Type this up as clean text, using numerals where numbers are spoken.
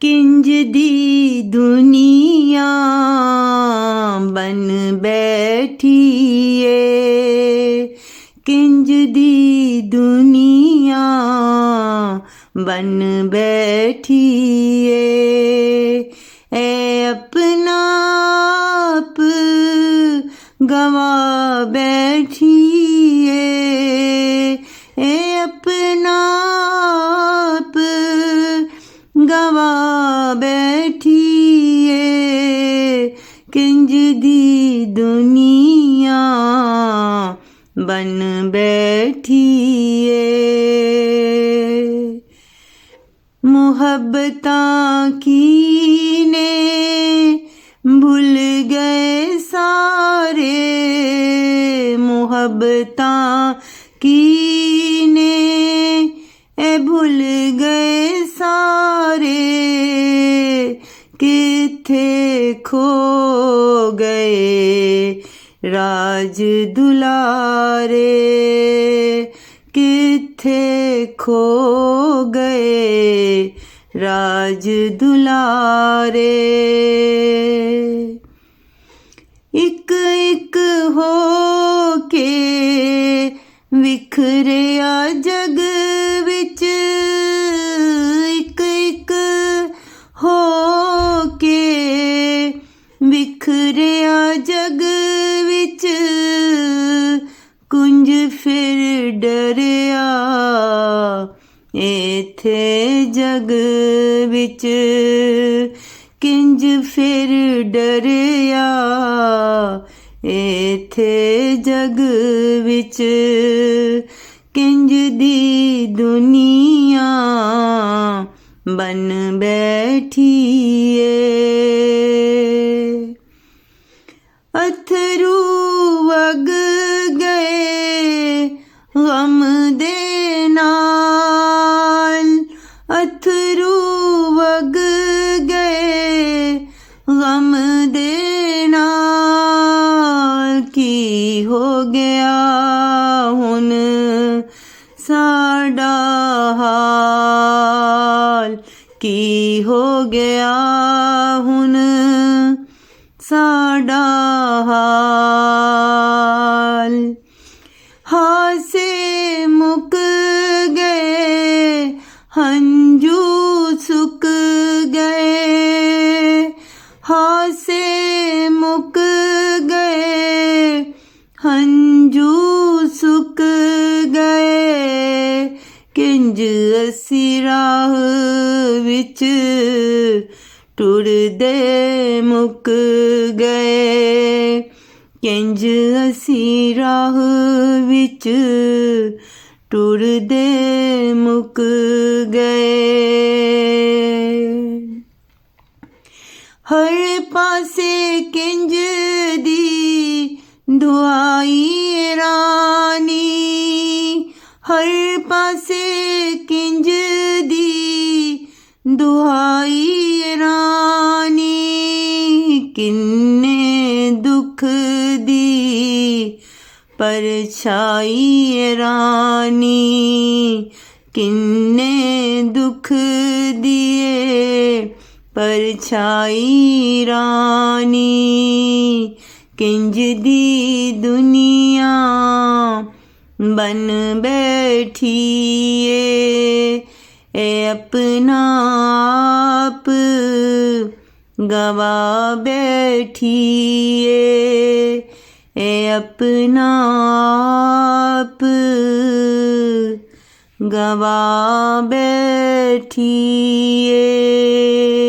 किंज दी दुनिया बन बैठी है, किंज दी दुनिया बन बैठी है। ए अपना आप गवा बैठी है, ए अपना आप गवा बैठी है। किंज दी दुनिया बन बैठी है। मुहब्बतां की ने भूल गए सारे, मुहब्बतां की ने भूल गए सारे। किथे खो गए राज दुलारे, किथे खो गए राज दुलारे। एक एक हो के विखरिया जग विच, एक एक हो के विखरिया जग विच। कुंज फिर डरिया इथे जग विच, किंज फिर डरिया इथे जग विच। किंज दी दुनिया बन बैठी है। अथरू वग गए गम दे नाल, अथरू वग गए गम दे नाल। की हो गया हुन साडा हाल, की हो गया हुन साडा हाल। हासे मुक गए हंजू सुक गए, हासे मुक गए हंजू सुक गए। किंज असी राह विच टुरदे मुक गए, किंज असी राह विच टुरदे मुक गए। हर पासे किंज दी दुआई रानी, हर पासे किंज दी दुआई रानी। किन्ने दुख दी परछाई रानी, किन्ने दुख दिए परछाई रानी। किंज दी दुनिया बन बैठी है, ए अपना आप गवा बैठी है, ए अपना आप गवा बैठी है।